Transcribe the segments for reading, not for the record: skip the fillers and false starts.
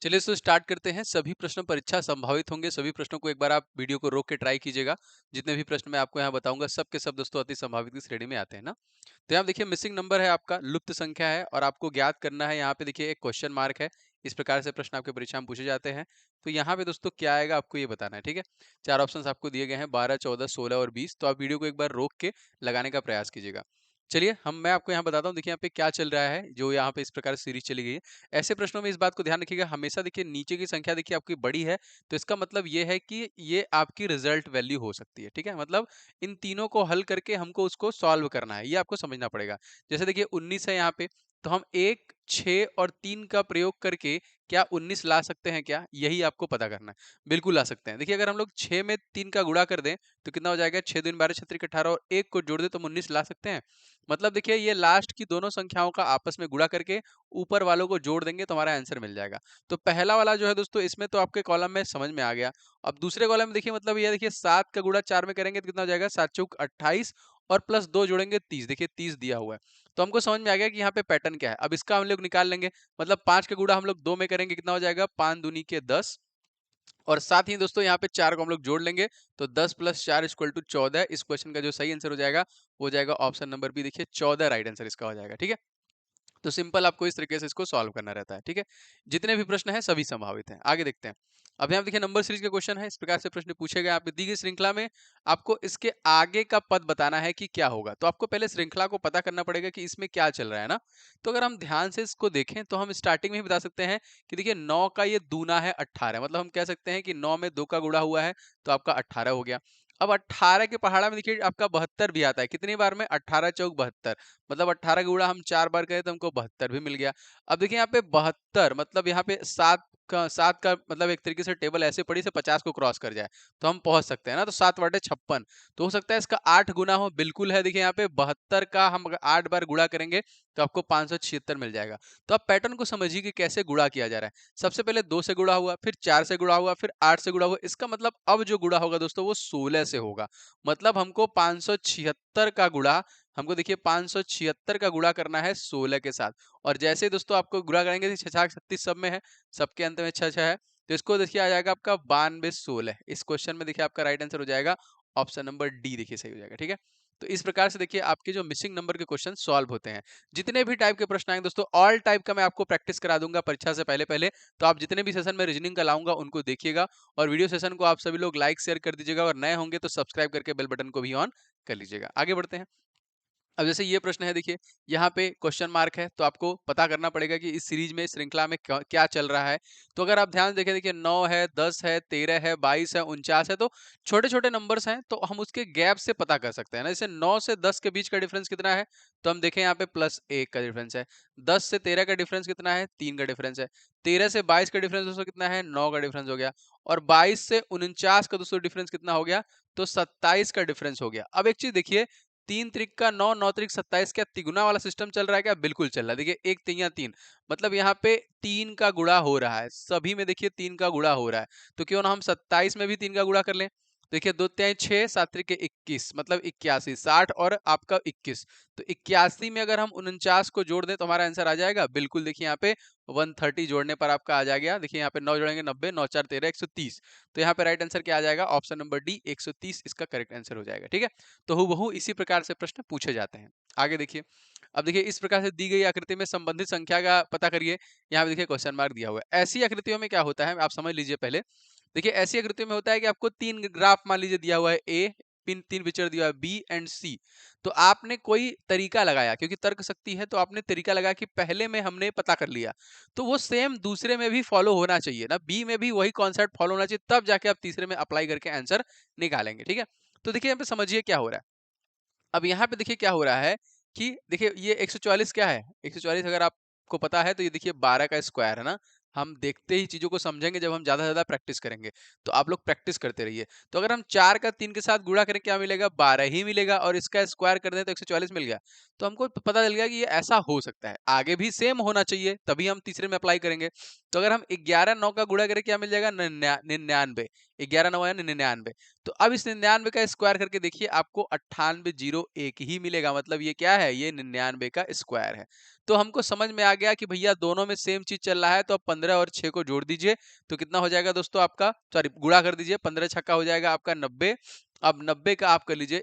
चलिए तो स्टार्ट करते हैं। सभी प्रश्न परीक्षा संभावित होंगे। सभी प्रश्नों को एक बार आप वीडियो को रोक के ट्राई कीजिएगा। जितने भी प्रश्न मैं आपको यहाँ बताऊंगा सब के सब दोस्तों अति संभावित की श्रेणी में आते हैं ना। तो यहाँ देखिए मिसिंग नंबर है आपका, लुप्त संख्या है और आपको ज्ञात करना है। यहाँ पे देखिए एक क्वेश्चन मार्क है। इस प्रकार से प्रश्न आपके परीक्षा में पूछे जाते हैं। तो यहाँ पे दोस्तों क्या आएगा आपको ये बताना है, ठीक है। चार ऑप्शंस आपको दिए गए हैं, 12, 14, 16 और 20। तो आप वीडियो को एक बार रोक के लगाने का प्रयास कीजिएगा। चलिए मैं आपको यहाँ बताता हूँ। देखिए यहाँ पे क्या चल रहा है, जो यहाँ पे इस प्रकार से सीरीज चली गई है। ऐसे प्रश्नों में इस बात को ध्यान रखिएगा, हमेशा देखिए नीचे की संख्या देखिए आपकी बड़ी है, तो इसका मतलब ये है कि ये आपकी रिजल्ट वैल्यू हो सकती है, ठीक है। मतलब इन तीनों को हल करके हमको उसको सॉल्व करना है, ये आपको समझना पड़ेगा। जैसे देखिए 19 है यहाँ पे, तो हम 1, 6 और 3 का प्रयोग करके क्या 19 ला सकते हैं क्या, यही आपको पता करना है। बिल्कुल ला सकते हैं। देखिए अगर हम लोग 6 में 3 का गुणा कर दें तो कितना हो जाएगा, 6 दूनी 12, 6 18 और 1 को जोड़ दे तो हम 19 ला सकते हैं। मतलब देखिए ये लास्ट की दोनों संख्याओं का आपस में गुणा करके ऊपर वालों को जोड़ देंगे तो हमारा आंसर मिल जाएगा। तो पहला वाला जो है दोस्तों, इसमें तो आपके कॉलम में समझ में आ गया। अब दूसरे कॉलम में देखिए, मतलब ये देखिए 7 का गुणा 4 में करेंगे तो कितना हो जाएगा, 7 चौक 28 और प्लस 2 जोड़ेंगे 30। देखिए 30 दिया हुआ है। तो हमको समझ में आ गया कि यहाँ पे पैटर्न क्या है। अब इसका हम लोग निकाल लेंगे। मतलब 5 का गुणा हम लोग 2 में करेंगे, कितना हो जाएगा, 5 दूनी के 10 और साथ ही दोस्तों यहाँ पे 4 को हम लोग जोड़ लेंगे तो 10 + 4 = 14। इस क्वेश्चन का जो सही आंसर हो जाएगा वो जाएगा ऑप्शन नंबर बी। देखिए 14 राइट आंसर इसका हो जाएगा, ठीक है। तो सिंपल आपको इस तरीके से इसको सॉल्व करना रहता है, ठीक है। जितने भी प्रश्न हैं सभी संभावित हैं। आगे देखते हैं। अब यहाँ देखिए नंबर सीरीज का क्वेश्चन है। इस प्रकार से प्रश्न पूछे गए, आप दी गई श्रृंखला में आपको इसके आगे का पद बताना है कि क्या होगा। तो आपको पहले श्रृंखला को पता करना पड़ेगा कि इसमें क्या चल रहा है ना। तो अगर हम ध्यान से इसको देखें तो हम स्टार्टिंग में ही बता सकते हैं कि देखिए 9 का ये दूना है 18। मतलब हम कह सकते हैं कि 9 में 2 का गुणा हुआ है तो आपका 18 हो गया। अब 18 के पहाड़ा में देखिए आपका 72 भी आता है। कितनी बार में, 18 चौक 72। मतलब 18 का गुणा हम 4 बार करें तो हमको 72 भी मिल गया। अब देखिए यहाँ पे 72 मतलब यहाँ पे 7 का मतलब एक तरीके से टेबल ऐसे पड़ी से 50 को क्रॉस कर जाए तो हम पहुंच सकते हैं ना। तो 7 बटे 56 तो हो सकता है इसका 8 गुना हो। बिल्कुल है। देखिए यहाँ पे 72 का हम अगर 8 बार गुणा करेंगे तो आपको 576 मिल जाएगा। तो आप पैटर्न को समझिए कि कैसे गुणा किया जा रहा है। सबसे पहले 2 से गुणा हुआ, फिर 4 से गुणा हुआ, फिर 8 से गुणा हुआ। इसका मतलब अब जो गुणा होगा दोस्तों वो 16 से होगा। मतलब हमको 576 का गुणा, हमको देखिए 576 का गुणा करना है 16 के साथ। और जैसे ही दोस्तों आपको गुणा करेंगे, 6 6 36 सब में है, सबके अंत में 6 6 है, तो इसको देखिए आ जाएगा आपका 92 16। इस क्वेश्चन में देखिए आपका राइट आंसर हो जाएगा ऑप्शन नंबर डी। देखिए सही हो जाएगा, ठीक है। तो इस प्रकार से देखिए आपके जो मिसिंग नंबर के क्वेश्चन सॉल्व होते हैं। जितने भी टाइप के प्रश्न आएंगे दोस्तों, ऑल टाइप का मैं आपको प्रैक्टिस करा दूंगा परीक्षा से पहले पहले। तो आप जितने भी सेशन में रीजनिंग का लाऊंगा उनको देखिएगा। और वीडियो सेशन को आप सभी लोग लाइक शेयर कर दीजिएगा और नए होंगे तो सब्सक्राइब करके बेल बटन को भी ऑन कर लीजिएगा। आगे बढ़ते हैं। अब जैसे ये प्रश्न है, देखिए यहाँ पे क्वेश्चन मार्क है तो आपको पता करना पड़ेगा कि इस सीरीज में, श्रृंखला में क्या चल रहा है। तो अगर आप ध्यान से देखें, देखिए 9 है, 10 है, 13 है, 22 है, 49 है। तो छोटे छोटे नंबर्स हैं तो हम उसके गैप से पता कर सकते हैं ना। जैसे 9 से 10 के बीच का डिफरेंस कितना है, तो हम देखें यहाँ पे +1 का डिफरेंस है। 10 से 13 का डिफरेंस कितना है, 3 का डिफरेंस है। 13 से 22 का डिफरेंस दोस्तों कितना है, 9 का डिफरेंस हो गया। और 22 से 49 का दोस्तों डिफरेंस कितना हो गया, तो 27 का डिफरेंस हो गया। अब एक चीज देखिए, 3 त्रिक का 9, 9 त्रिक 27, क्या तिगुना वाला सिस्टम चल रहा है क्या, बिल्कुल चल रहा है। देखिए 1 3 3, मतलब यहाँ पे 3 का गुणा हो रहा है। सभी में देखिए 3 का गुणा हो रहा है। तो क्यों ना हम 27 में भी 3 का गुणा कर लें। देखिए 2 तिहाई 6, 7 त्रिक 21, मतलब 81, 60 और आपका 21। तो 81 में अगर हम 49 को जोड़ दें तो हमारा आंसर आ जाएगा। बिल्कुल देखिए यहाँ पे 130 जोड़ने पर आपका आ जाएगा। देखिए यहाँ पे 9 जोड़ेंगे 90, 9 4 13, 130। तो यहाँ पे राइट आंसर क्या आ जाएगा, ऑप्शन नंबर डी 130 इसका करेक्ट आंसर हो जाएगा, ठीक है। तो हूबहू इसी प्रकार से प्रश्न पूछे जाते हैं। आगे देखिए। अब देखिए इस प्रकार से दी गई आकृति में संबंधित संख्या का पता करिए। यहाँ पे देखिए क्वेश्चन मार्क दिया हुआ है। ऐसी आकृतियों में क्या होता है आप समझ लीजिए पहले। देखिए ऐसी आकृतियों में होता है कि आपको 3 ग्राफ मान लीजिए दिया हुआ है, ए, पिन 3 पिक्चर दिया हुआ है, बी एंड सी। तो आपने कोई तरीका लगाया, क्योंकि तर्क शक्ति है तो आपने तरीका लगाया कि पहले में हमने पता कर लिया, तो वो सेम दूसरे में भी फॉलो होना चाहिए ना। बी में भी वही कॉन्सेप्ट फॉलो होना चाहिए, तब जाके आप तीसरे में अप्लाई करके आंसर निकालेंगे, ठीक है। तो देखिए यहाँ पे समझिए क्या हो रहा है। अब यहाँ पे देखिए क्या हो रहा है कि देखिए ये 144 क्या है, 144 अगर आपको पता है तो ये देखिए 12 का स्क्वायर है ना। हम देखते ही चीजों को समझेंगे जब हम ज्यादा से ज्यादा प्रैक्टिस करेंगे। तो आप लोग प्रैक्टिस करते रहिए। तो अगर हम 4 का 3 के साथ गुणा करें क्या मिलेगा, 12 ही मिलेगा। और इसका स्क्वायर कर दें तो 144 मिल गया। तो हमको पता चल गया कि ये ऐसा हो सकता है, आगे भी सेम होना चाहिए तभी हम तीसरे में अप्लाई करेंगे। तो अगर हम 11 9 का गुणा करें क्या मिल जाएगा, 99। 11 9 यानी 99। तो अब इस 99 का स्क्वायर करके देखिए आपको 9801 ही मिलेगा, मतलब ये क्या है, ये 99 का स्क्वायर है। तो हमको समझ में आ गया कि भैया दोनों में सेम चीज चल रहा है, तो अब 15 और 6 को जोड़ दीजिए तो कितना हो जाएगा दोस्तों आपका, सॉरी गुणा कर दीजिए, 15 छक्का हो जाएगा आपका 90। अब 90 का आप कर लीजिए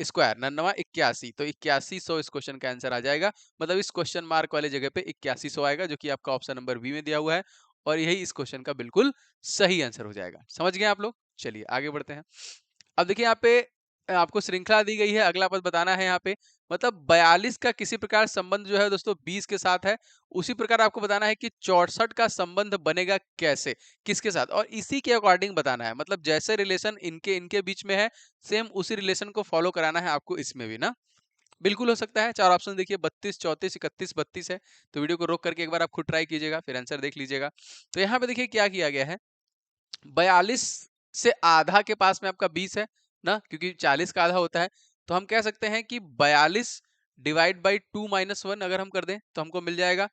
स्क्वायर, 99 81, तो 8100 इस क्वेश्चन का आंसर आ जाएगा। मतलब इस क्वेश्चन मार्क वाले जगह पे 8100 आएगा, जो कि आपका ऑप्शन नंबर बी में दिया हुआ है, और यही इस क्वेश्चन का बिल्कुल सही आंसर हो जाएगा। समझ गए आप लोग? चलिए आगे बढ़ते हैं। अब देखिए यहाँ पे आपको श्रृंखला दी गई है, अगला पद बताना है यहाँ पे। मतलब 42 का किसी प्रकार संबंध जो है दोस्तों 20 के साथ है, उसी प्रकार आपको बताना है कि 64 का संबंध बनेगा कैसे, किसके साथ, और इसी के अकॉर्डिंग बताना है। मतलब जैसे रिलेशन इनके इनके बीच में है, सेम उसी रिलेशन को फॉलो कराना है आपको इसमें भी ना। बिल्कुल हो सकता है। चार ऑप्शन देखिए, 32 34 31 32 है। तो वीडियो को रोक करके एक बार आप खुद ट्राई कीजिएगा, फिर आंसर देख लीजिएगा। तो यहाँ पे देखिए क्या किया गया है, 42 से आधा के पास में आपका 20 है ना, क्योंकि 40 का आधा होता है। तो हम कह सकते हैं कि 42 डिवाइड बाई 2 माइनस 1 अगर हम कर दें तो हमको मिल जाएगा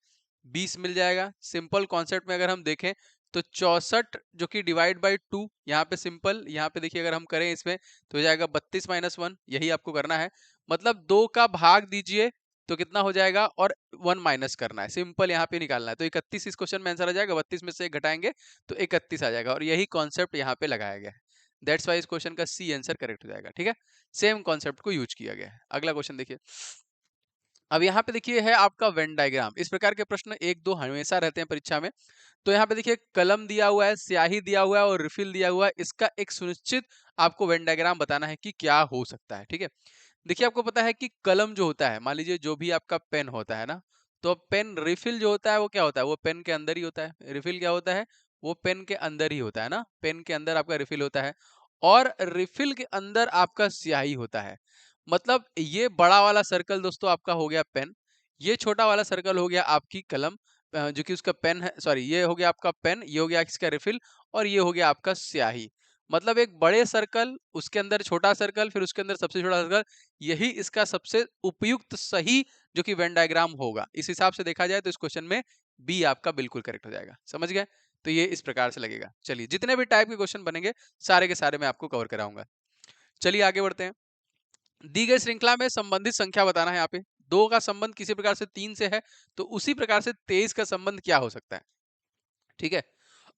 20 मिल जाएगा। सिंपल कॉन्सेप्ट में अगर हम देखें तो 64 जो कि डिवाइड बाई 2, यहाँ पे सिंपल, यहाँ पे देखिए अगर हम करें इसमें तो हो जाएगा 32 माइनस 1, यही आपको करना है। मतलब 2 का भाग दीजिए तो कितना हो जाएगा, और 1 माइनस करना है, सिंपल यहाँ पे निकालना है। तो 31 इस क्वेश्चन में आंसर आ जाएगा, 32 में से 1 घटाएंगे तो 31 आ जाएगा, और यही कॉन्सेप्ट यहाँ पे लगाया गया है। दैट्स वाई इस क्वेश्चन का सी आंसर करेक्ट हो जाएगा। ठीक है, सेम कॉन्सेप्ट को यूज किया गया है। अगला क्वेश्चन देखिए। अब यहाँ पे देखिए है आपका वेन डायग्राम। इस प्रकार के प्रश्न 1 2 हमेशा रहते हैं परीक्षा में। तो यहाँ पे देखिए कलम दिया हुआ है, स्याही दिया हुआ है और रिफिल दिया हुआ है। इसका एक सुनिश्चित आपको वेन डायग्राम बताना है कि क्या हो सकता है। ठीक है, देखिए आपको पता है कि कलम जो होता है, मान लीजिए जो भी आपका पेन होता है ना, तो पेन रिफिल जो होता है वो क्या होता है, वो पेन के अंदर ही होता है। रिफिल क्या होता है, वो पेन के अंदर ही होता है ना, पेन के अंदर आपका रिफिल होता है, और रिफिल के अंदर आपका स्याही होता है। मतलब ये बड़ा वाला सर्कल दोस्तों आपका हो गया पेन, ये छोटा वाला सर्कल हो गया आपकी कलम, जो कि उसका पेन है, सॉरी ये हो गया आपका पेन, ये हो गया इसका रिफिल, और ये हो गया आपका स्याही। मतलब एक बड़े सर्कल, उसके अंदर छोटा सर्कल, फिर उसके अंदर सबसे छोटा सर्कल, यही इसका सबसे उपयुक्त सही जो कि वेन डायग्राम होगा। इस हिसाब से देखा जाए तो इस क्वेश्चन में बी आपका बिल्कुल करेक्ट हो जाएगा। समझ गए? तो ये इस प्रकार से लगेगा। चलिए जितने भी टाइप के क्वेश्चन बनेंगे सारे के सारे मैं आपको कवर कराऊंगा। चलिए आगे बढ़ते हैं। दी गई श्रृंखला में संबंधित संख्या बताना है। यहाँ पे 2 का संबंध किसी प्रकार से 3 से है, तो उसी प्रकार से 23 का संबंध क्या हो सकता है। ठीक है,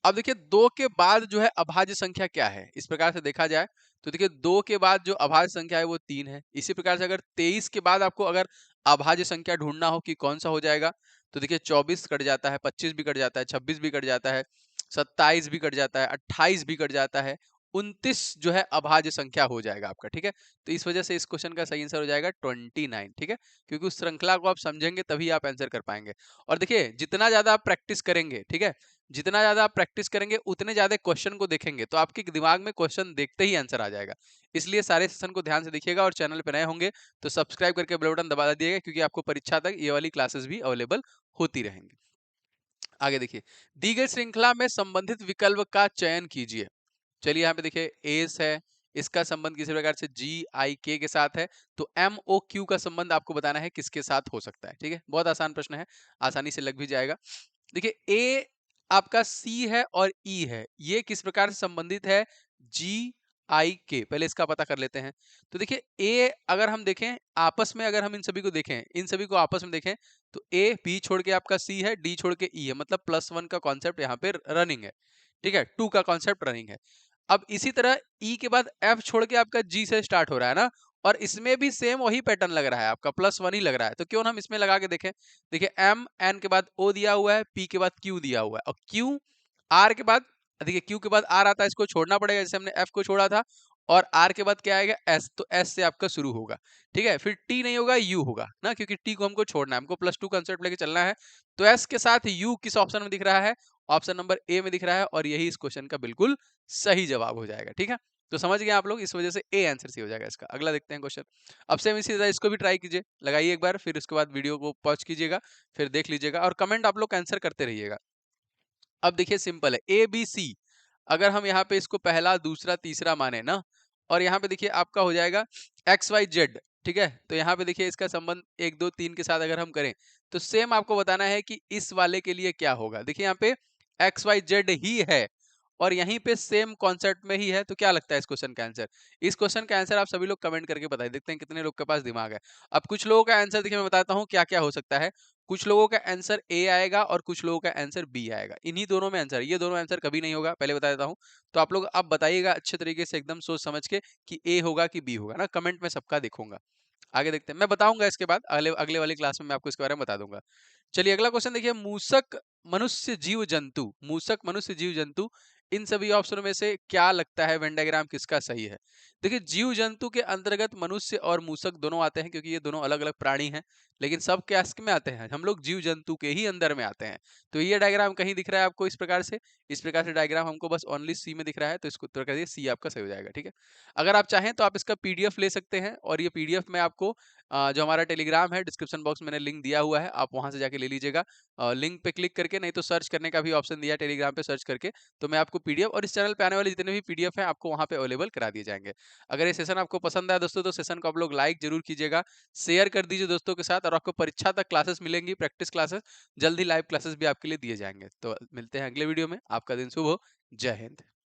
अब देखिए 2 के बाद जो है अभाज्य संख्या क्या है, इस प्रकार से देखा जाए तो देखिए 2 के बाद जो अभाज्य संख्या है वो 3 है। इसी प्रकार से अगर 23 के बाद आपको अगर अभाज्य संख्या ढूंढना हो कि कौन सा हो जाएगा, तो देखिए 24 कट जाता है, 25 भी कट जाता है, 26 भी कट जाता है, 27 भी कट जाता है, 28 भी कट जाता है, 29 जो है अभाज्य संख्या हो जाएगा आपका। ठीक है, तो इस वजह से इस क्वेश्चन का सही आंसर हो जाएगा 29। ठीक है, क्योंकि उस श्रृंखला को आप समझेंगे तभी आप आंसर कर पाएंगे। और देखिए जितना ज्यादा आप प्रैक्टिस करेंगे, ठीक है, जितना ज्यादा आप प्रैक्टिस करेंगे उतने ज्यादा क्वेश्चन को देखेंगे, तो आपके दिमाग में क्वेश्चन देखते ही आंसर आ जाएगा। इसलिए सारे सेशन को ध्यान से देखिएगा, और चैनल पर नए होंगे तो सब्सक्राइब करके बेल बटन दबा दिएगा, क्योंकि आपको परीक्षा तक ये वाली क्लासेस भी अवेलेबल होती रहेंगी। आगे देखिए, दी गई श्रृंखला में संबंधित विकल्प का चयन कीजिए। चलिए यहाँ पे देखिए एस है, इसका संबंध किसी प्रकार से जी आई के साथ है, तो एम ओ क्यू का संबंध आपको बताना है किसके साथ हो सकता है। ठीक है, बहुत आसान प्रश्न है, आसानी से लग भी जाएगा। देखिए ए आपका सी है और ई है, ये किस प्रकार से संबंधित है, जी आई के, पहले इसका पता कर लेते हैं। तो देखिए ए अगर हम देखें आपस में, अगर हम इन सभी को देखें, इन सभी को आपस में देखें, तो ए बी छोड़ के आपका सी है, डी छोड़ के ई है, मतलब +1 का कॉन्सेप्ट यहाँ पे रनिंग है। ठीक है, 2 का कॉन्सेप्ट रनिंग है। अब इसी तरह ई के बाद एफ छोड़ के आपका जी से स्टार्ट हो रहा है ना, और इसमें भी सेम वही पैटर्न लग रहा है, आपका +1 ही लग रहा है। तो क्यों ना हम इसमें लगा के देखें। देखिए एम एन के बाद ओ दिया हुआ है, पी के बाद क्यू दिया हुआ है, और क्यू आर के बाद, देखिए क्यू के बाद आर आता है, इसको छोड़ना पड़ेगा जैसे हमने एफ को छोड़ा था, और आर के बाद क्या आएगा एस, तो एस से आपका शुरू होगा। ठीक है, फिर टी नहीं होगा यू होगा ना, क्योंकि टी को हमको छोड़ना है, हमको +2 कंसेप्ट लेके चलना है। तो एस के साथ यू किस ऑप्शन में दिख रहा है, ऑप्शन नंबर ए में दिख रहा है, और यही इस क्वेश्चन का बिल्कुल सही जवाब हो जाएगा। ठीक है, तो समझ गए आप लोग, इस वजह से ए आंसर सी हो जाएगा इसका। अगला देखते हैं क्वेश्चन। अब सेम इसी तरह इसको भी ट्राई कीजिए, लगाइए एक बार, फिर उसके बाद वीडियो को पॉज कीजिएगा, फिर देख लीजिएगा, और कमेंट आप लोग आंसर करते रहिएगा। अब देखिए सिंपल है, ए बी सी, अगर हम यहाँ पे इसको पहला दूसरा तीसरा माने ना, और यहाँ पे देखिए आपका हो जाएगा एक्स वाई जेड। ठीक है, तो यहाँ पे देखिए इसका संबंध 1 2 3 के साथ अगर हम करें, तो सेम आपको बताना है कि इस वाले के लिए क्या होगा। देखिए यहाँ पे एक्स वाई जेड ही है, और यहीं पे सेम कॉन्सेप्ट में ही है, तो क्या लगता है इस क्वेश्चन का आंसर? इस क्वेश्चन का आंसर आप सभी लोग कमेंट करके बताइए, देखते हैं कितने लोग के पास दिमाग है। अब कुछ लोगों का आंसर देखिए मैं बताता हूँ क्या-क्या हो सकता है। कुछ लोगों का आंसर ए आएगा और कुछ लोगों का आंसर बी आएगा। इन्हीं दोनों में आंसर है, ये दोनों आंसर कभी नहीं होगा, पहले बता देता हूँ। तो आप लोग अब बताइएगा अच्छे तरीके से एकदम सोच समझ के कि ए होगा कि बी होगा ना, कमेंट में सबका देखूँगा। आगे देखते हैं, मैं बताऊँगा इसके बाद अगले अगले वाली क्लास में मैं आपको इसके बारे में बता दूँगा। चलिए अगला क्वेश्चन देखिए, मूसक मनुष्य जीव जंतु, मूसक मनुष्य जीव जंतु, इन सभी ऑप्शनों में से क्या लगता है वेन डायग्राम किसका सही है? देखिए जीव जंतु के अंतर्गत मनुष्य और मूसक दोनों आते हैं, क्योंकि ये दोनों अलग अलग प्राणी हैं, लेकिन सब कैस्ट में आते हैं, हम लोग जीव जंतु के ही अंदर में आते हैं। तो ये डायग्राम कहीं दिख रहा है आपको इस प्रकार से डायग्राम हमको बस ओनली सी में दिख रहा है, तो इसको उत्तर कर दिए सी आपका सही हो जाएगा, ठीक है। अगर आप चाहें तो आप इसका पीडीएफ ले सकते हैं, और ये पीडीएफ में आपको जो हमारा टेलीग्राम है, डिस्क्रिप्शन बॉक्स में मैंने लिंक दिया हुआ है, आप वहां से जाके ले लीजिएगा। लिंक पे क्लिक करके, नहीं तो सर्च करने का भी ऑप्शन दिया है टेलीग्राम पे, सर्च करके तो मैं आपको पीडीएफ और इस चैनल पे आने वाले जितने भी पीडीएफ हैं आपको वहां पे अवेलेबल करा दिए जाएंगे। अगर ये सेशन आपको पसंद आया दोस्तों, तो सेशन को आप लोग लाइक जरूर कीजिएगा, शेयर कर दीजिए दोस्तों के साथ, और आपको परीक्षा तक क्लासेस मिलेंगी, प्रैक्टिस क्लासेस, जल्द ही लाइव क्लासेस भी आपके लिए दिए जाएंगे। तो मिलते हैं अगले वीडियो में, आपका दिन शुभ हो। जय हिंद।